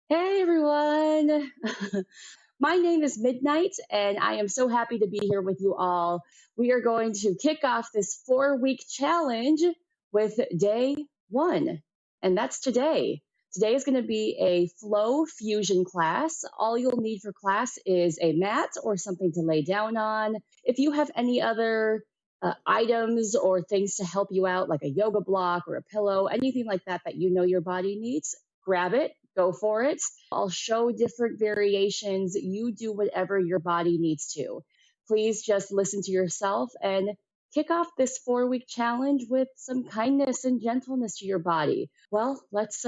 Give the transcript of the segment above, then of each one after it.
Hey everyone! My name is Midnite, and I am so happy to be here with you all. We are going to kick off this 4-week challenge with day 1, and that's today. Today is going to be a flow fusion class. All you'll need for class is a mat or something to lay down on. If you have any other items or things to help you out, like a yoga block or a pillow, anything like that that you know your body needs, grab it, go for it. I'll show different variations. You do whatever your body needs to. Please just listen to yourself and kick off this 4-week challenge with some kindness and gentleness to your body. Well, let's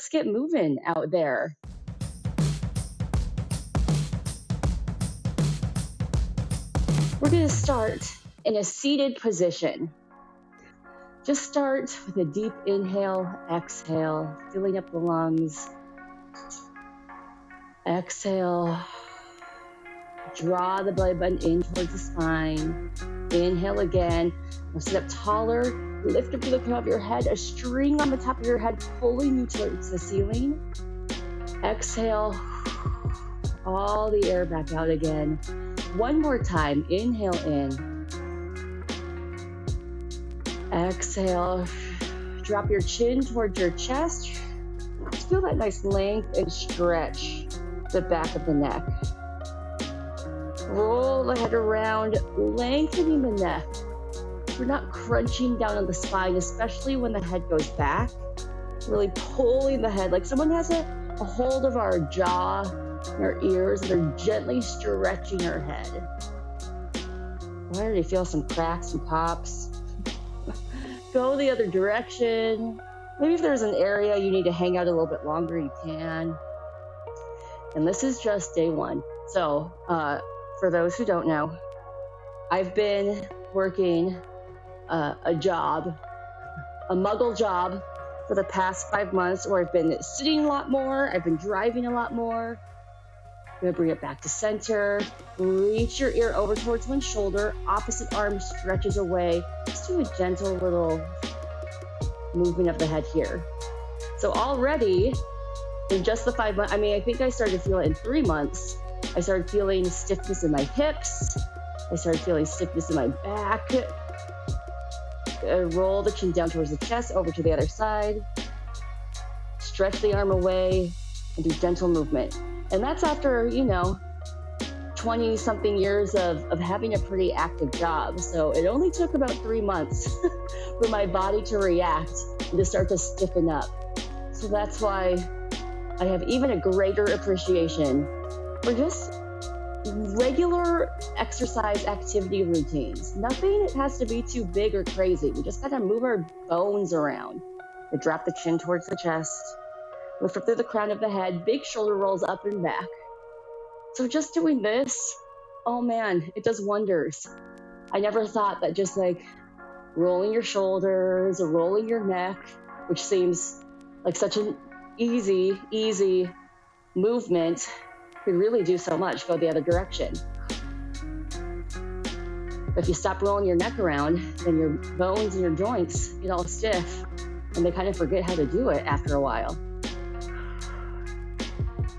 get moving out there. We're going to start in a seated position. Just start with a deep inhale, exhale, filling up the lungs. Exhale. Draw the belly button in towards the spine. Inhale again. Now sit up taller. Lift up to the crown of your head. A string on the top of your head pulling you towards the ceiling. Exhale. All the air back out again. One more time. Inhale in. Exhale. Drop your chin towards your chest. Feel that nice length and stretch the back of the neck. Roll the head around, lengthening the neck. We're not crunching down on the spine, especially when the head goes back. Really pulling the head, like someone has a hold of our jaw and our ears, and they're gently stretching our head. I already feel some cracks and pops. Go the other direction. Maybe if there's an area you need to hang out a little bit longer, you can. And this is just day 1. So, for those who don't know, I've been working a job, a muggle job, for the past 5 months where I've been sitting a lot more, I've been driving a lot more. I'm gonna bring it back to center. Reach your ear over towards one shoulder, opposite arm stretches away. Just do a gentle little movement of the head here. So already, in just the 5 months, I think I started to feel it in 3 months. I started feeling stiffness in my hips. I started feeling stiffness in my back. Roll the chin down towards the chest, over to the other side. Stretch the arm away and do gentle movement. And that's after, 20-something years of having a pretty active job. So it only took about 3 months for my body to react and to start to stiffen up. So that's why I have even a greater appreciation for just regular exercise activity routines. Nothing has to be too big or crazy. We just gotta move our bones around. We drop the chin towards the chest, lift up through the crown of the head, big shoulder rolls up and back. So just doing this, oh man, it does wonders. I never thought that just like rolling your shoulders or rolling your neck, which seems like such an easy movement, could really do so much, go the other direction. But if you stop rolling your neck around, then your bones and your joints get all stiff, and they kind of forget how to do it after a while.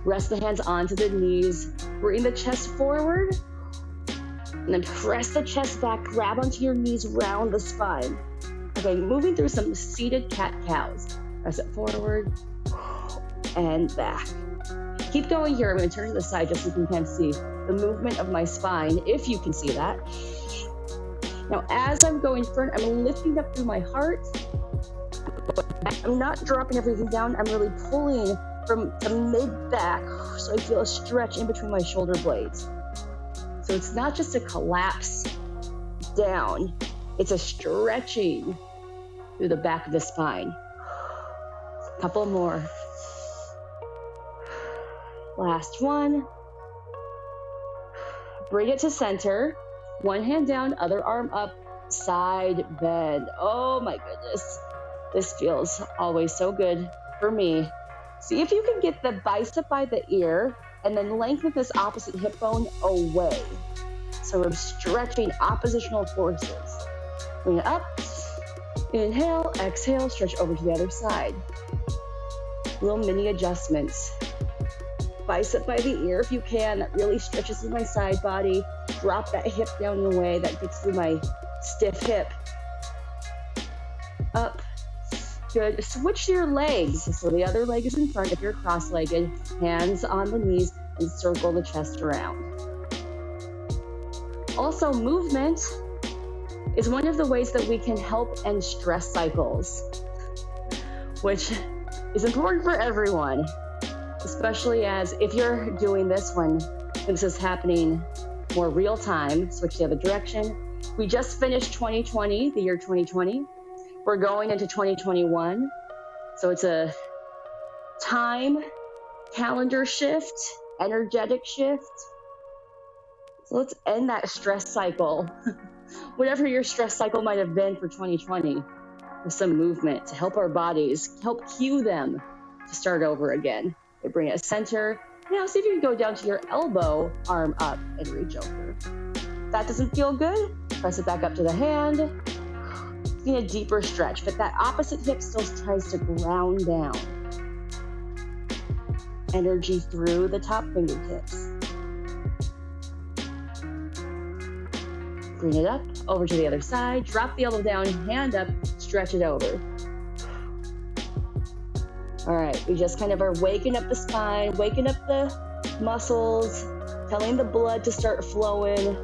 Rest the hands onto the knees, bring the chest forward, and then press the chest back, grab onto your knees, round the spine. Okay, moving through some seated cat-cows. Press it forward and back. Keep going here. I'm going to turn to the side just so you can see the movement of my spine, if you can see that. Now, as I'm going front, I'm lifting up through my heart. I'm not dropping everything down. I'm really pulling from the mid-back, so I feel a stretch in between my shoulder blades. So it's not just a collapse down, it's a stretching through the back of the spine. A couple more. Last one. Bring it to center. One hand down, other arm up, side bend. Oh my goodness. This feels always so good for me. See if you can get the bicep by the ear and then lengthen this opposite hip bone away. So we're stretching oppositional forces. Bring it up. Inhale, exhale, stretch over to the other side. Little mini adjustments. Bicep by the ear if you can. That really stretches through my side body. Drop that hip down in a way that gets through my stiff hip. Up. Good. Switch your legs. So the other leg is in front if you're cross-legged. Hands on the knees and circle the chest around. Also, movement is one of the ways that we can help end stress cycles, which is important for everyone, especially as if you're doing this when this is happening more real time, switch the other direction. We just finished 2020, the year 2020. We're going into 2021. So it's a time, calendar shift, energetic shift. So let's end that stress cycle. Whatever your stress cycle might have been for 2020, with some movement to help our bodies, help cue them to start over again. We bring it center. Now see if you can go down to your elbow, arm up, and reach over. If that doesn't feel good, press it back up to the hand. A deeper stretch, but that opposite hip still tries to ground down. Energy through the top fingertips. Bring it up, over to the other side. Drop the elbow down, hand up, stretch it over. All right, we just kind of are waking up the spine, waking up the muscles, telling the blood to start flowing,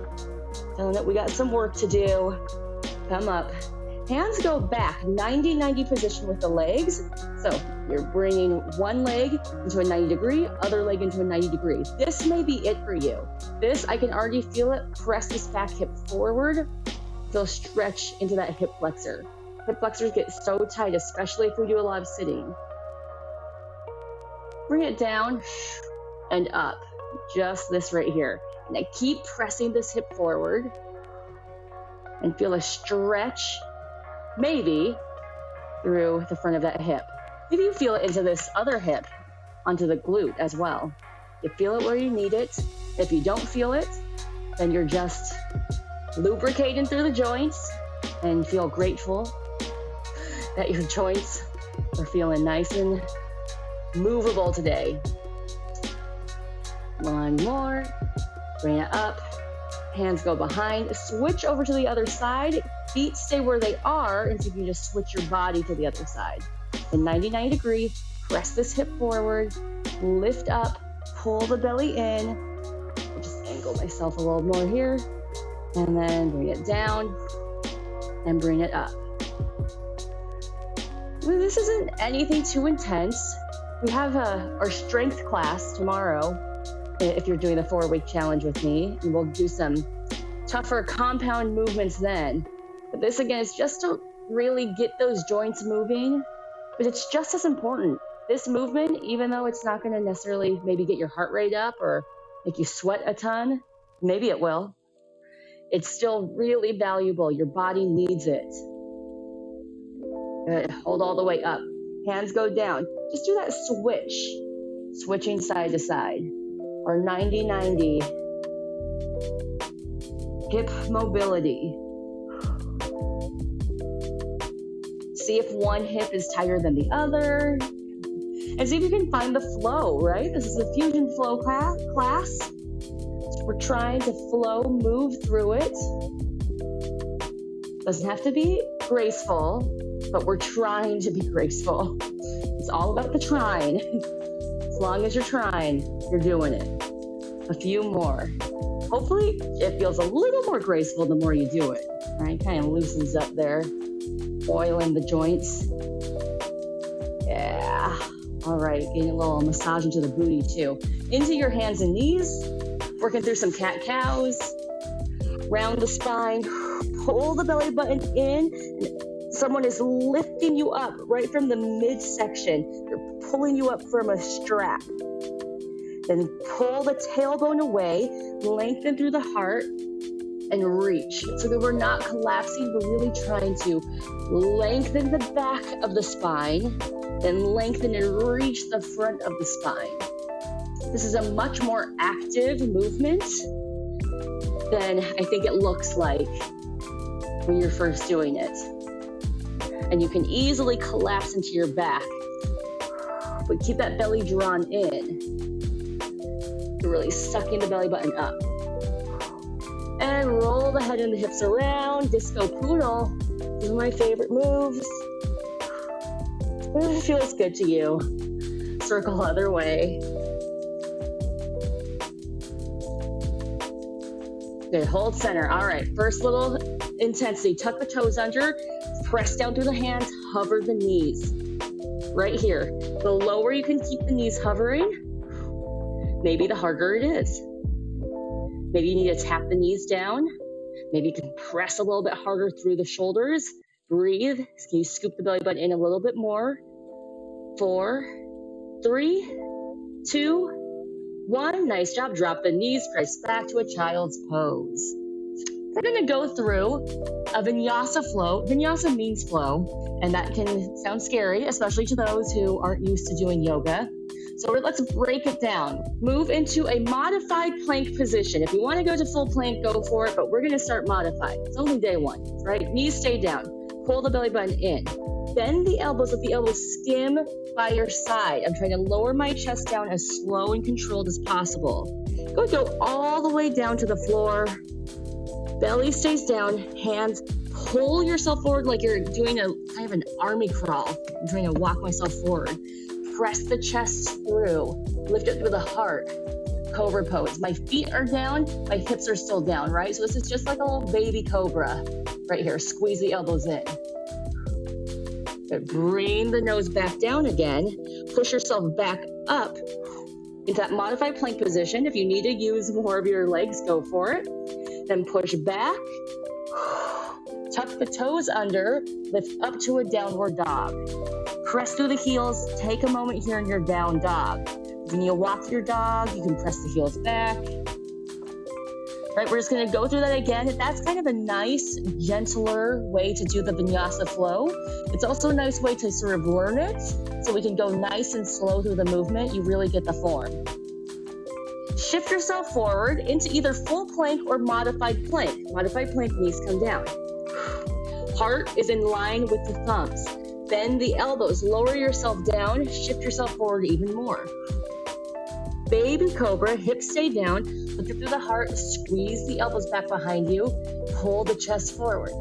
telling it we got some work to do. Come up. Hands go back, 90-90 position with the legs. So you're bringing one leg into a 90 degree, other leg into a 90 degree. This may be it for you. This, I can already feel it. Press this back hip forward. Feel stretch into that hip flexor. Hip flexors get so tight, especially if we do a lot of sitting. Bring it down and up. Just this right here. And I keep pressing this hip forward and feel a stretch. Maybe through the front of that hip. Maybe you feel it into this other hip, onto the glute as well. You feel it where you need it. If you don't feel it, then you're just lubricating through the joints and feel grateful that your joints are feeling nice and movable today. One more. Bring it up. Hands go behind. Switch over to the other side. Feet stay where they are, and so you can just switch your body to the other side. In 99 degree, press this hip forward, lift up, pull the belly in. I'll just angle myself a little more here, and then bring it down and bring it up. Well, this isn't anything too intense. We have our strength class tomorrow, if you're doing the 4-week challenge with me, and we'll do some tougher compound movements then. But this again is just to really get those joints moving, but it's just as important. This movement, even though it's not going to necessarily maybe get your heart rate up or make you sweat a ton, maybe it will, it's still really valuable. Your body needs it. Good. Hold all the way up. Hands go down. Just do that switch, switching side to side, or 90-90. Hip mobility. See if one hip is tighter than the other. And see if you can find the flow, right? This is a fusion flow class. So we're trying to flow, move through it. Doesn't have to be graceful, but we're trying to be graceful. It's all about the trying. As long as you're trying, you're doing it. A few more. Hopefully it feels a little more graceful the more you do it, right? Kind of loosens up there. Oiling the joints. Yeah. All right, getting a little massage into the booty too. Into your hands and knees. Working through some cat-cows. Round the spine. Pull the belly button in. And someone is lifting you up right from the midsection. They're pulling you up from a strap. Then pull the tailbone away. Lengthen through the heart. and reach. So that we're not collapsing, we're really trying to lengthen the back of the spine and lengthen and reach the front of the spine. This is a much more active movement than I think it looks like when you're first doing it. And you can easily collapse into your back, but keep that belly drawn in. You're really sucking the belly button up. And roll the head and the hips around. Disco poodle. These are my favorite moves. It feels good to you. Circle other way. Good, hold center. All right, first little intensity. Tuck the toes under, press down through the hands, hover the knees. Right here. The lower you can keep the knees maybe the harder it is. Maybe you need to tap the knees down. Maybe you can press a little bit harder through the shoulders. Breathe. Can you scoop the belly button in a little bit more? 4, 3, 2, 1. Nice job. Drop the knees. Press back to a child's pose. We're going to go through a Vinyasa flow. Vinyasa means flow, and that can sound scary, especially to those who aren't used to doing yoga. So let's break it down. Move into a modified plank position. If you want to go to full plank, go for it, but we're going to start modified. It's only day one, right? Knees stay down. Pull the belly button in. Bend the elbows, let the elbows skim by your side. I'm trying to lower my chest down as slow and controlled as possible. Go all the way down to the floor. Belly stays down, hands pull yourself forward like you're doing a kind of an army crawl. I'm trying to walk myself forward. Press the chest through, lift it through the heart. Cobra pose. My feet are down, my hips are still down, right? So this is just like a little baby cobra right here. Squeeze the elbows in. Good. Bring the nose back down again. Push yourself back up into that modified plank position. If you need to use more of your legs, go for it. Then push back. Tuck the toes under. Lift up to a downward dog. Press through the heels. Take a moment here in your down dog. If you need to walk your dog, you can press the heels back. Right, we're just going to go through that again. That's kind of a nice, gentler way to do the Vinyasa flow. It's also a nice way to sort of learn it, so we can go nice and slow through the movement. You really get the form. Shift yourself forward into either full plank or modified plank. Modified plank, knees come down. Heart is in line with the thumbs. Bend the elbows, lower yourself down, shift yourself forward even more. Baby cobra, hips stay down, look up through the heart, squeeze the elbows back behind you, pull the chest forward.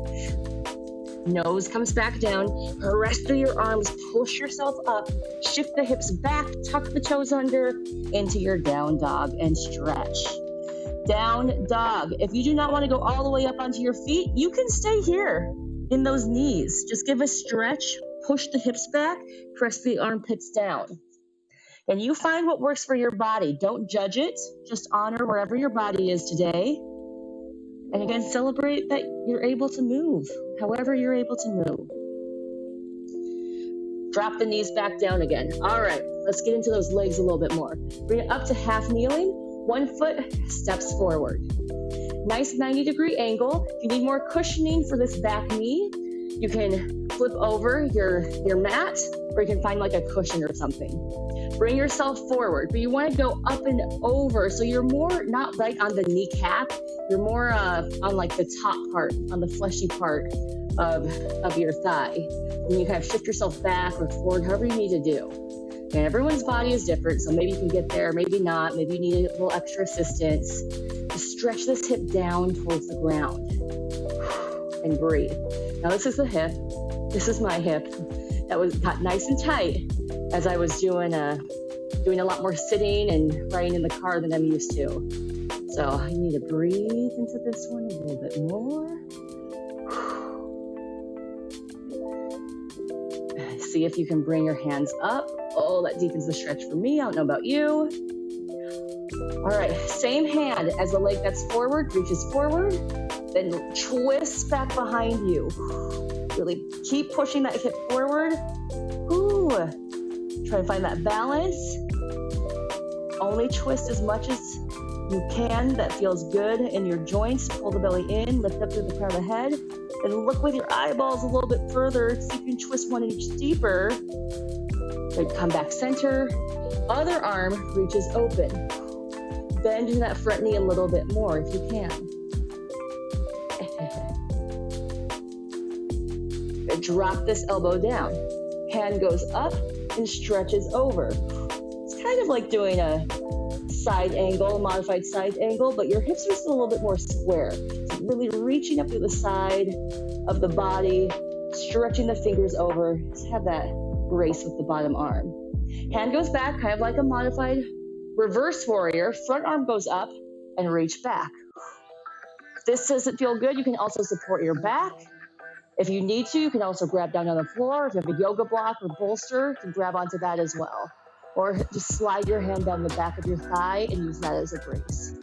Nose comes back down, press through your arms, push yourself up, shift the hips back, tuck the toes under into your down dog and stretch. Down dog. If you do not want to go all the way up onto your feet, you can stay here in those knees. Just give a stretch, push the hips back, press the armpits down. And you find what works for your body. Don't judge it. Just honor wherever your body is today. And again, celebrate that you're able to move, however you're able to move. Drop the knees back down again. All right, let's get into those legs a little bit more. Bring it up to half kneeling. One foot steps forward. Nice 90-degree angle. If you need more cushioning for this back knee, you can flip over your mat, or you can find like a cushion or something. Bring yourself forward, but you want to go up and over, so you're more not right on the kneecap, you're more on like the top part, on the fleshy part of your thigh. And you kind of shift yourself back or forward, however you need to do. And everyone's body is different, so maybe you can get there, maybe not, maybe you need a little extra assistance. Just stretch this hip down towards the ground and breathe. Now this is the hip. This is my hip. That got nice and tight as I was doing a lot more sitting and riding in the car than I'm used to. So I need to breathe into this one a little bit more. See if you can bring your hands up. Oh, that deepens the stretch for me. I don't know about you. All right, same hand as the leg that's forward, reaches forward, then twists back behind you. Really keep pushing that hip forward. Ooh. Try to find that balance. Only twist as much as You can, that feels good in your joints. Pull the belly in, lift up through the crown of the head, and look with your eyeballs a little bit further. See if you can twist 1 inch deeper. Good, come back center. Other arm reaches open. Bend in that front knee a little bit more if you can. Good, drop this elbow down. Hand goes up and stretches over. It's kind of like doing a side angle, modified side angle, but your hips are still a little bit more square. So really reaching up through the side of the body, stretching the fingers over. Just have that grace with the bottom arm. Hand goes back, kind of like a modified reverse warrior. Front arm goes up and reach back. If this doesn't feel good, you can also support your back. If you need to, you can also grab down on the floor. If you have a yoga block or bolster, you can grab onto that as well. Or just slide your hand down the back of your thigh and use that as a brace.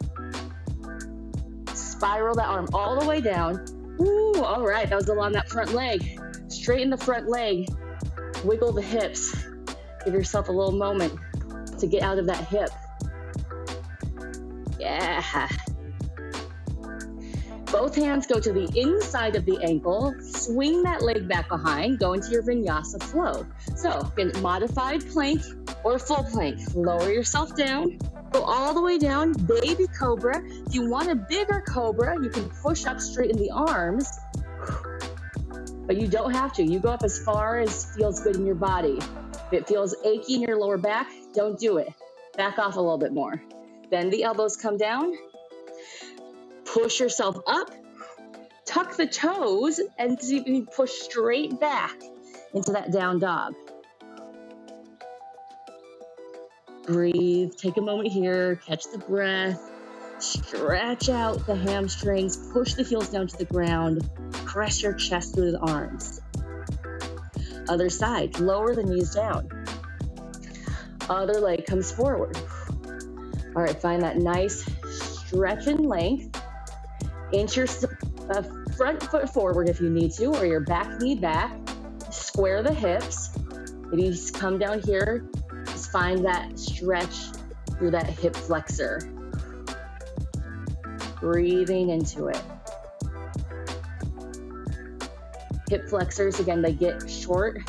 Spiral that arm all the way down. Ooh, all right, that was along that front leg. Straighten the front leg. Wiggle the hips. Give yourself a little moment to get out of that hip. Yeah. Both hands go to the inside of the ankle. Swing that leg back behind. Go into your Vinyasa Flow. So, again, modified plank or full plank. Lower yourself down. Go all the way down. Baby Cobra. If you want a bigger Cobra, you can push up, straighten the arms. But you don't have to. You go up as far as feels good in your body. If it feels achy in your lower back, don't do it. Back off a little bit more. Then the elbows come down. Push yourself up. Tuck the toes and see if you can push straight back into that down dog. Breathe. Take a moment here. Catch the breath. Stretch out the hamstrings. Push the heels down to the ground. Press your chest through the arms. Other side. Lower the knees down. Other leg comes forward. All right, find that nice stretch and length. Inch your front foot forward if you need to, or your back knee back. Square the hips. Maybe you just come down here. Just find that stretch through that hip flexor. Breathing into it. Hip flexors, again, they get short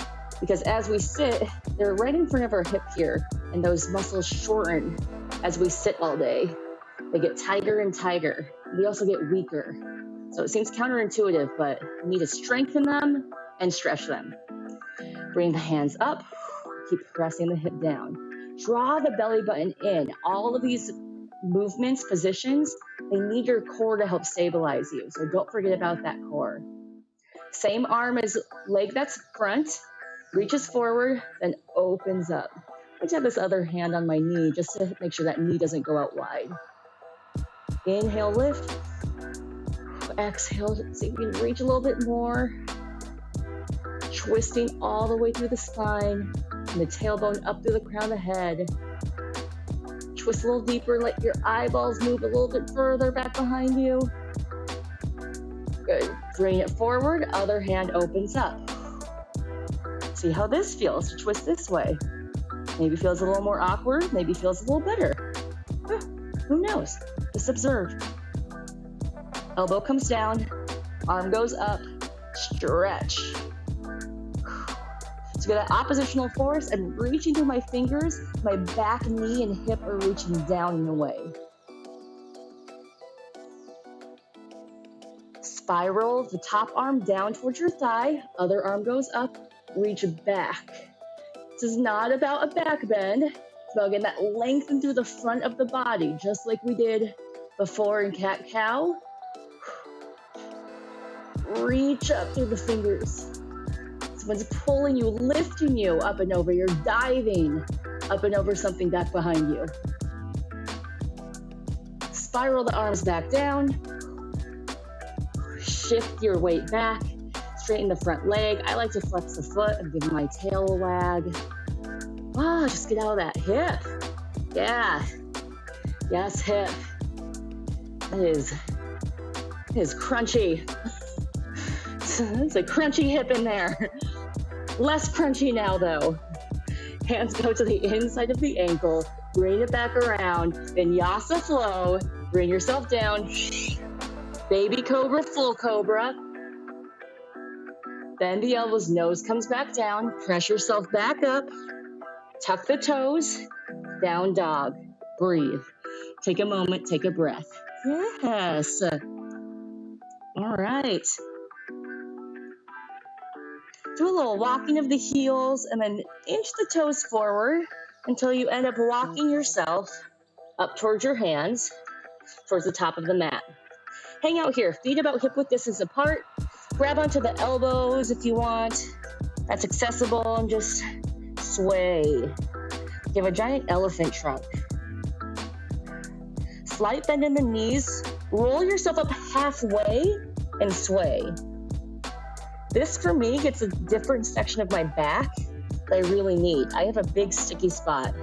because as we sit, they're right in front of our hip here, and those muscles shorten as we sit all day. They get tighter and tighter. They also get weaker. So it seems counterintuitive, but you need to strengthen them and stretch them. Bring the hands up. Keep pressing the hip down. Draw the belly button in. All of these movements, positions, they need your core to help stabilize you. So don't forget about that core. Same arm as leg that's front. Reaches forward, then opens up. I just have this other hand on my knee just to make sure that knee doesn't go out wide. Inhale, lift. Exhale, see if you can reach a little bit more. Twisting all the way through the spine. And the tailbone up through the crown of the head. Twist a little deeper, let your eyeballs move a little bit further back behind you. Good. Bring it forward, other hand opens up. See how this feels to twist this way. Maybe feels a little more awkward, maybe feels a little better. Who knows? Just observe. Elbow comes down, arm goes up, stretch. So get that oppositional force and reaching through my fingers, my back, knee, and hip are reaching down and away. Spiral the top arm down towards your thigh, other arm goes up, reach back. This is not about a back bend. It's about getting that lengthen through the front of the body, just like we did before in cat-cow. Reach up through the fingers. Someone's pulling you, lifting you up and over. You're diving up and over something back behind you. Spiral the arms back down. Shift your weight back. Straighten the front leg. I like to flex the foot and give my tail a wag. Ah, just get out of that hip. Yeah. Yes, hip. It is crunchy. It's a crunchy hip in there. Less crunchy now, though. Hands go to the inside of the ankle. Bring it back around. Vinyasa Flow. Bring yourself down. Baby Cobra, full Cobra. Bend the elbows, nose comes back down. Press yourself back up. Tuck the toes. Down dog. Breathe. Take a moment, take a breath. Yes. All right. Do a little walking of the heels and then inch the toes forward until you end up walking yourself up towards your hands, towards the top of the mat. Hang out here, feet about hip width distance apart. Grab onto the elbows if you want. That's accessible, and just sway. Give a giant elephant trunk. Slight bend in the knees. Roll yourself up halfway and sway. This, for me, gets a different section of my back that I really need. I have a big sticky spot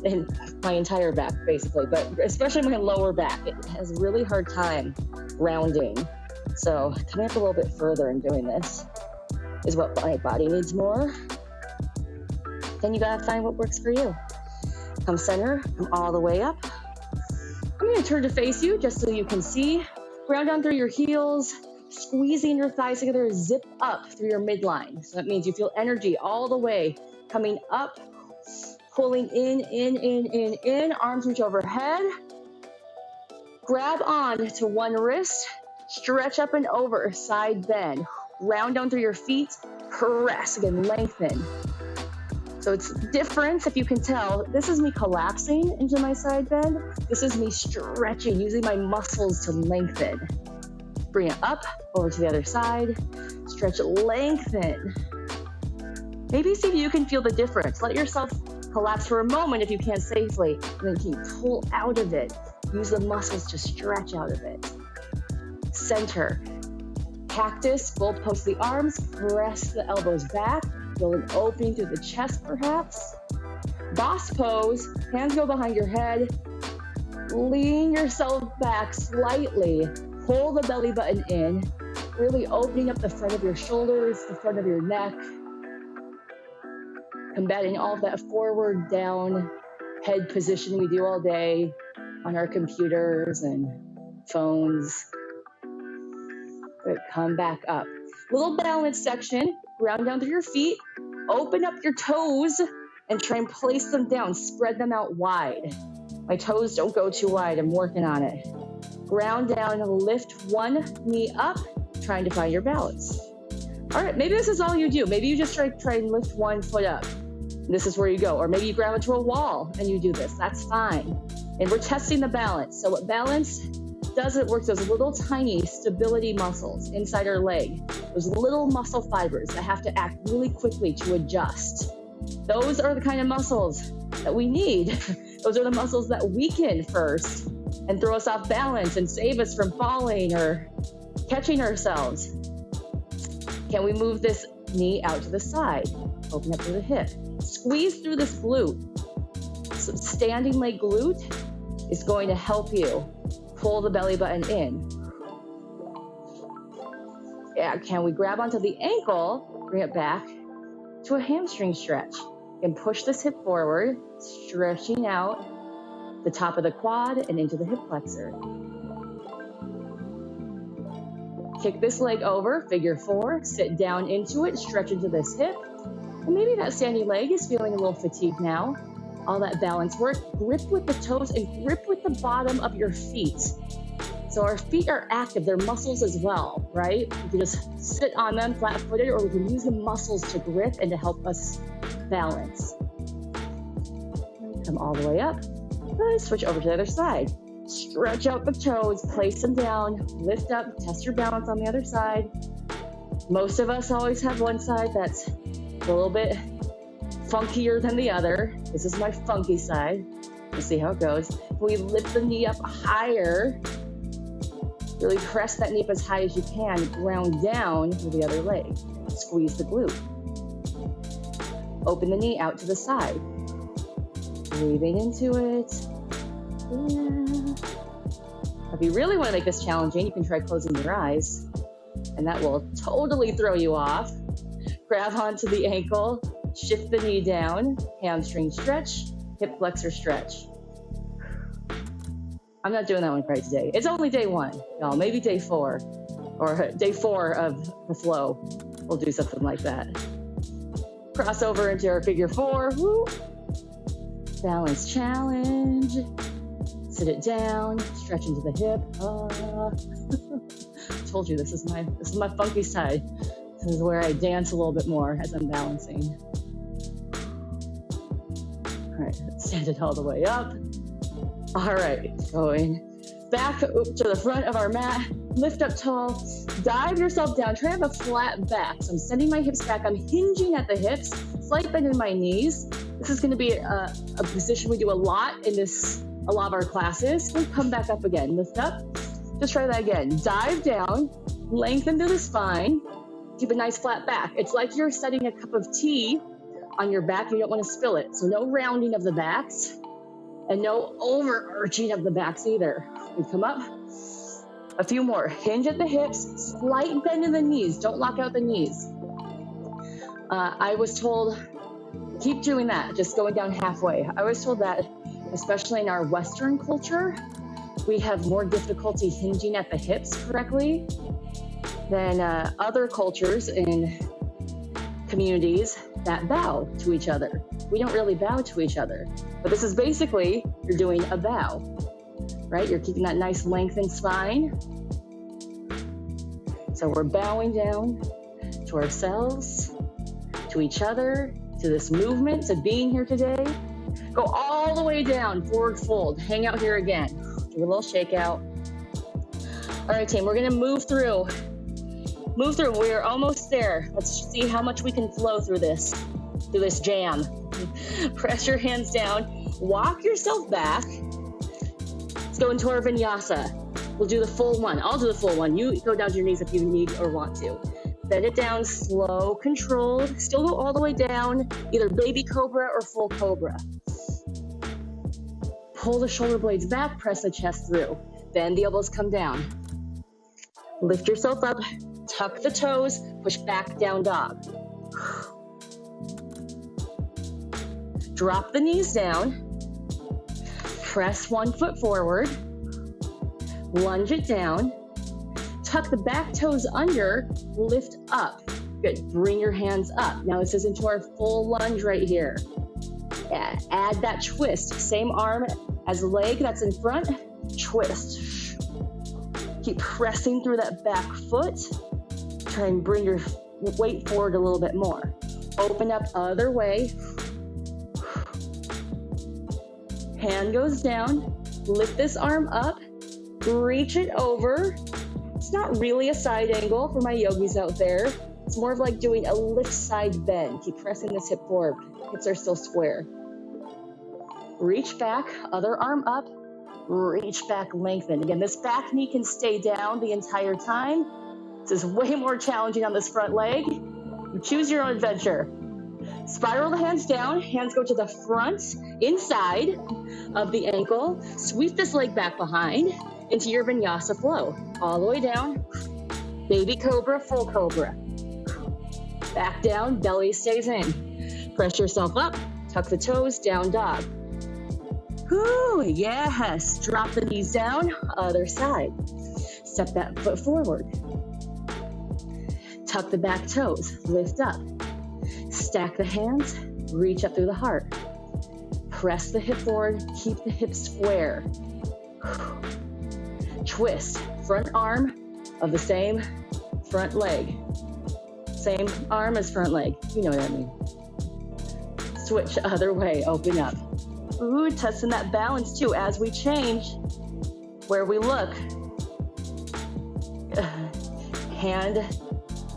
in my entire back, basically, but especially my lower back. It has a really hard time rounding. So coming up a little bit further and doing this is what my body needs more. Then you gotta find what works for you. Come center, come all the way up. I'm gonna turn to face you just so you can see. Ground down through your heels, squeezing your thighs together, zip up through your midline. So that means you feel energy all the way coming up, pulling in, arms reach overhead. Grab on to one wrist, stretch up and over, side bend. Round down through your feet, press, again, lengthen. So it's different, if you can tell. This is me collapsing into my side bend. This is me stretching, using my muscles to lengthen. Bring it up, over to the other side. Stretch, lengthen. Maybe see if you can feel the difference. Let yourself collapse for a moment if you can safely, and then can you pull out of it. Use the muscles to stretch out of it. Center. Cactus, full post the arms, press the elbows back. Feel an opening through the chest, perhaps. Boss pose, hands go behind your head. Lean yourself back slightly. Pull the belly button in, really opening up the front of your shoulders, the front of your neck. Combating all of that forward, down, head position we do all day on our computers and phones. Good, come back up. Little balance section, ground down through your feet. Open up your toes and try and place them down. Spread them out wide. My toes don't go too wide. I'm working on it. Ground down, lift one knee up, trying to find your balance. All right, maybe this is all you do. Maybe you just try and lift one foot up. This is where you go. Or maybe you grab into a wall and you do this. That's fine. And we're testing the balance. So what balance does, it works those little tiny stability muscles inside our leg. Those little muscle fibers that have to act really quickly to adjust. Those are the kind of muscles that we need. Those are the muscles that weaken first and throw us off balance and save us from falling or catching ourselves. Can we move this knee out to the side? Open up through the hip. Squeeze through this glute. So standing leg glute is going to help you pull the belly button in. Yeah, can we grab onto the ankle, bring it back to a hamstring stretch, and push this hip forward, stretching out the top of the quad and into the hip flexor. Kick this leg over, figure four, sit down into it, stretch into this hip. And maybe that standing leg is feeling a little fatigued now. All that balance work, grip with the toes and grip with the bottom of your feet. So our feet are active, they're muscles as well, right? We can just sit on them flat-footed, or we can use the muscles to grip and to help us balance. Come all the way up. Good. Switch over to the other side. Stretch out the toes, place them down, lift up, test your balance on the other side. Most of us always have one side that's a little bit funkier than the other. This is my funky side. We'll see how it goes. We lift the knee up higher. Really press that knee up as high as you can. Ground down with the other leg. Squeeze the glute. Open the knee out to the side. Breathing into it. Yeah. If you really want to make this challenging, you can try closing your eyes, and that will totally throw you off. Grab onto the ankle, shift the knee down, hamstring stretch, hip flexor stretch. I'm not doing that one quite today. It's only day 1, y'all. Maybe day 4 or day 4 of the flow. We'll do something like that. Cross over into our figure 4. Woo. Balance challenge. Sit it down. Stretch into the hip. Told you this is my funky side. This is where I dance a little bit more as I'm balancing. All right, stand it all the way up. All right, going back to the front of our mat. Lift up tall. Dive yourself down. Try to have a flat back. So I'm sending my hips back. I'm hinging at the hips. Slight bend in my knees. This is going to be a position we do a lot in a lot of our classes. We'll come back up again. Lift up. Just try that again. Dive down. Lengthen through the spine. Keep a nice flat back. It's like you're setting a cup of tea on your back. You don't want to spill it. So no rounding of the backs and no overarching of the backs either. We come up. A few more. Hinge at the hips. Slight bend in the knees. Don't lock out the knees. I was told, keep doing that. Just going down halfway. I was told that, especially in our Western culture, we have more difficulty hinging at the hips correctly than other cultures in communities that bow to each other. We don't really bow to each other, but this is basically, you're doing a bow, right? You're keeping that nice lengthened spine. So we're bowing down to ourselves, to each other, to this movement, to being here today. Go all the way down, forward fold. Hang out here again. Do a little shakeout. All right, team, we're gonna move through. We're almost there. Let's see how much we can flow through this jam. Press your hands down. Walk yourself back. Let's go into our vinyasa. We'll do the full one. I'll do the full one. You go down to your knees if you need or want to. Bend it down, slow, controlled. Still go all the way down, either baby cobra or full cobra. Pull the shoulder blades back, press the chest through. Bend the elbows, come down. Lift yourself up, tuck the toes, push back, down dog. Drop the knees down. Press one foot forward. Lunge it down. Tuck the back toes under, lift up. Good, bring your hands up. Now this is into our full lunge right here. Yeah, add that twist. Same arm as the leg that's in front, twist. Keep pressing through that back foot. Try and bring your weight forward a little bit more. Open up other way. Hand goes down, lift this arm up, reach it over. It's not really a side angle for my yogis out there. It's more of like doing a lift side bend. Keep pressing this hip forward. Hips are still square. Reach back, other arm up, reach back, lengthen. Again, this back knee can stay down the entire time. This is way more challenging on this front leg. You choose your own adventure. Spiral the hands down, hands go to the front, inside of the ankle. Sweep this leg back behind into your vinyasa flow. All the way down, baby cobra, full cobra. Back down, belly stays in. Press yourself up, tuck the toes, down dog. Whoo, yes. Drop the knees down, other side. Step that foot forward. Tuck the back toes, lift up. Stack the hands, reach up through the heart. Press the hip forward, keep the hips square. Twist, front arm of the same front leg. Same arm as front leg, you know what I mean. Switch other way, open up. Ooh, testing that balance too as we change where we look. Hand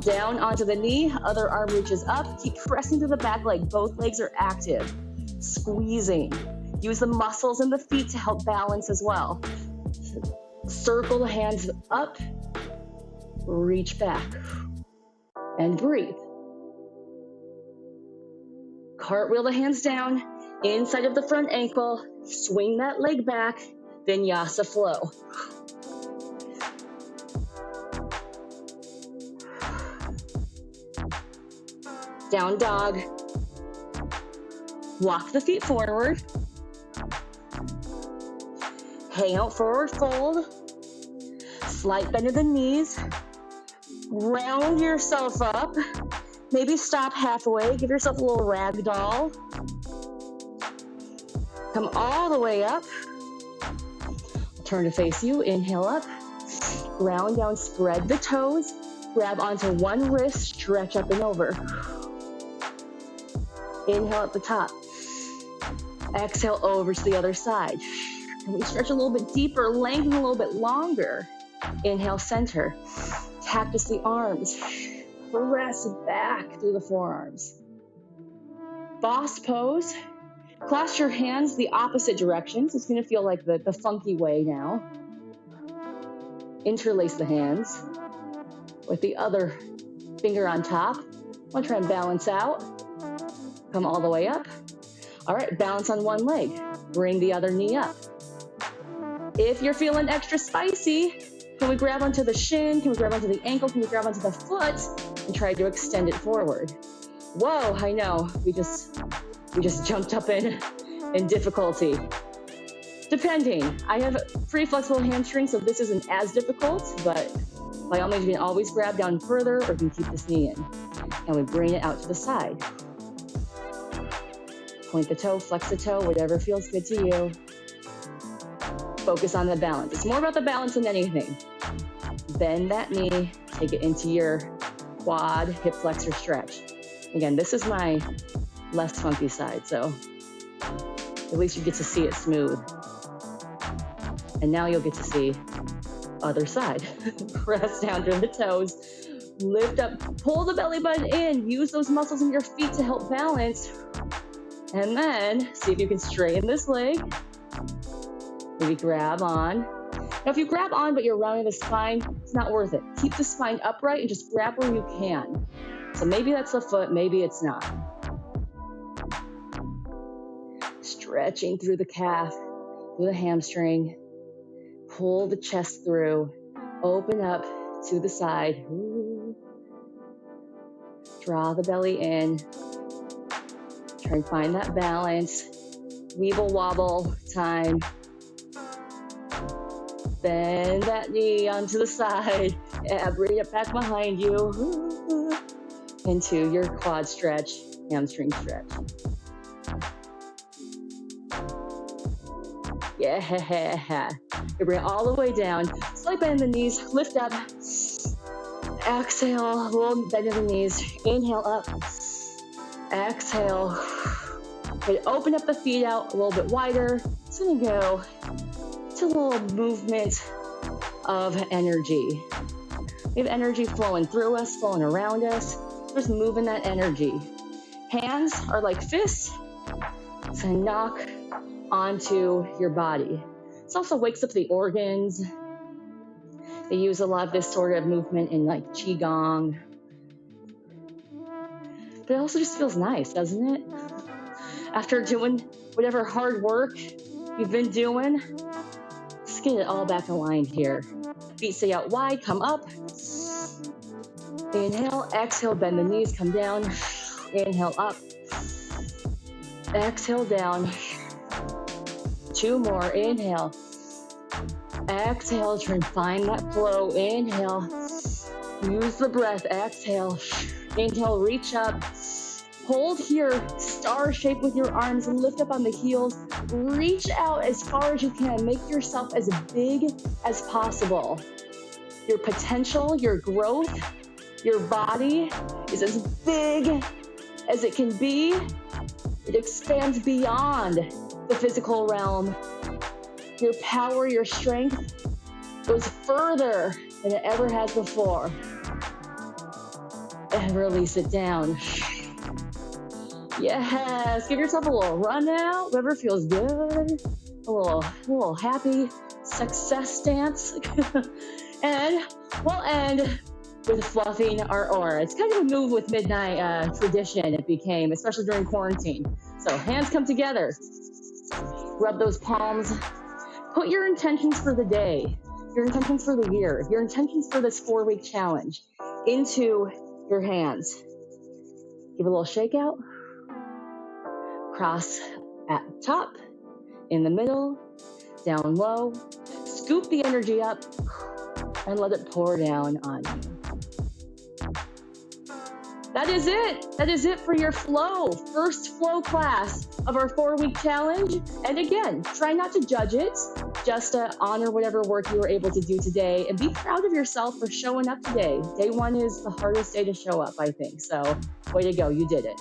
down onto the knee, other arm reaches up. Keep pressing through the back leg. Both legs are active. Squeezing. Use the muscles in the feet to help balance as well. Circle the hands up. Reach back. And breathe. Cartwheel the hands down. Inside of the front ankle. Swing that leg back. Vinyasa flow. Down dog. Walk the feet forward. Hang out, forward fold. Slight bend of the knees. Round yourself up. Maybe stop halfway. Give yourself a little rag doll. Come all the way up. Turn to face you. Inhale up. Ground down, spread the toes. Grab onto one wrist, stretch up and over. Inhale at the top. Exhale over to the other side. And we stretch a little bit deeper, lengthen a little bit longer. Inhale, center. Cactus the arms. Press back through the forearms. Boss pose. Clasp your hands the opposite directions. It's going to feel like the funky way now. Interlace the hands with the other finger on top. I'm going to try and balance out. Come all the way up. All right, balance on one leg. Bring the other knee up. If you're feeling extra spicy, can we grab onto the shin? Can we grab onto the ankle? Can we grab onto the foot and try to extend it forward? Whoa, I know. We just jumped up in difficulty. Depending. I have pretty flexible hamstrings, so this isn't as difficult, but by all means, you can always grab down further or you can keep this knee in. And we bring it out to the side. Point the toe, flex the toe, whatever feels good to you. Focus on the balance. It's more about the balance than anything. Bend that knee, take it into your quad, hip flexor stretch. Again, this is my less funky side, so at least you get to see it smooth. And now you'll get to see other side. Press down through the toes, lift up, pull the belly button in, use those muscles in your feet to help balance. And then see if you can straighten this leg. Maybe grab on. Now, if you grab on but you're rounding the spine, it's not worth it. Keep the spine upright and just grab where you can. So maybe that's the foot, maybe it's not. Stretching through the calf, through the hamstring. Pull the chest through. Open up to the side. Ooh. Draw the belly in. Try and find that balance. Weeble wobble time. Bend that knee onto the side. Yeah, bring it back behind you. Ooh. Into your quad stretch, hamstring stretch. Yeah. You bring it all the way down. Slight bend in the knees. Lift up. Exhale. A little bend in the knees. Inhale up. Exhale. Okay, open up the feet out a little bit wider. It's going to go to a little movement of energy. We have energy flowing through us, flowing around us. Just moving that energy. Hands are like fists. So knock onto your body. This also wakes up the organs. They use a lot of this sort of movement in like Qigong. But it also just feels nice, doesn't it? After doing whatever hard work you've been doing, just get it all back aligned here. Feet stay out wide, come up. Inhale, exhale, bend the knees, come down. Inhale up. Exhale down. 2 more, inhale. Exhale, try and find that flow. Inhale. Use the breath, exhale. Inhale, reach up. Hold here, star shape with your arms, lift up on the heels. Reach out as far as you can. Make yourself as big as possible. Your potential, your growth, your body is as big as it can be. It expands beyond the physical realm. Your power, your strength goes further than it ever has before. And release it down. Yes, give yourself a little run out, whatever feels good. A little happy success dance. And we'll end with fluffing our aura. It's kind of a move with Midnite tradition it became, especially during quarantine. So hands come together. Rub those palms. Put your intentions for the day, your intentions for the year, your intentions for this 4-week challenge into your hands. Give a little shake out. Cross at the top, in the middle, down low. Scoop the energy up and let it pour down on you. That is it. That is it for your flow. First flow class of our 4-week challenge. And again, try not to judge it. Just honor whatever work you were able to do today and be proud of yourself for showing up today. Day 1 is the hardest day to show up, I think. So way to go. You did it.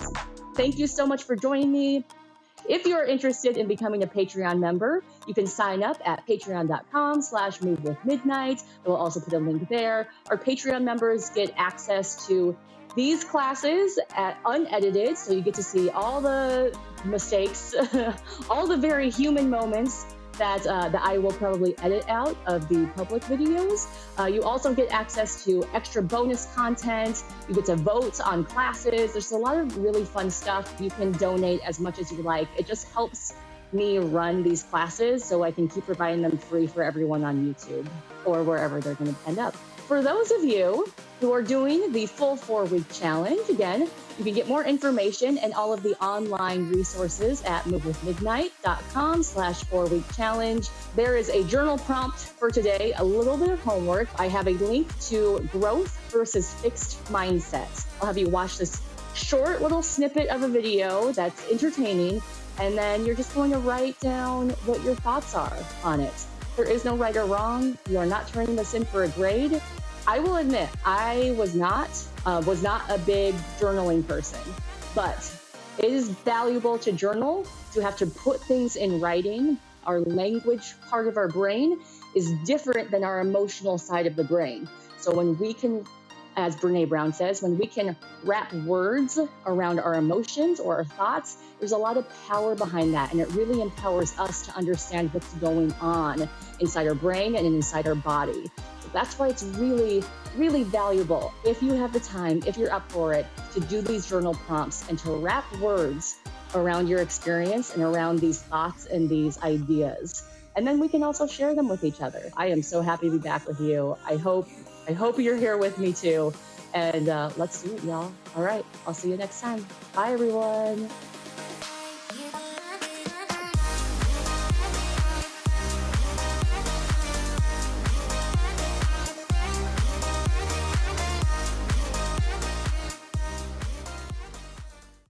Thank you so much for joining me. If you are interested in becoming a Patreon member, you can sign up at patreon.com/movewithmidnite. We'll also put a link there. Our Patreon members get access to these classes unedited, so you get to see all the mistakes, all the very human moments that I will probably edit out of the public videos. You also get access to extra bonus content. You get to vote on classes. There's a lot of really fun stuff. You can donate as much as you like. It just helps me run these classes so I can keep providing them free for everyone on YouTube or wherever they're going to end up. For those of you who are doing the full 4-week challenge, again, you can get more information and all of the online resources at movewithmidnite.com/4-week challenge. There is a journal prompt for today, a little bit of homework. I have a link to growth versus fixed mindset. I'll have you watch this short little snippet of a video that's entertaining, and then you're just going to write down what your thoughts are on it. There is no right or wrong. You are not turning this in for a grade. I will admit, I was not a big journaling person, but it is valuable to journal, to have to put things in writing. Our language part of our brain is different than our emotional side of the brain. So when we can, as Brene Brown says, when we can wrap words around our emotions or our thoughts, there's a lot of power behind that. And it really empowers us to understand what's going on inside our brain and inside our body. So that's why it's really, really valuable, if you have the time, if you're up for it, to do these journal prompts and to wrap words around your experience and around these thoughts and these ideas. And then we can also share them with each other. I am so happy to be back with you. I hope you're here with me too. And let's do it, y'all. All right. I'll see you next time. Bye, everyone.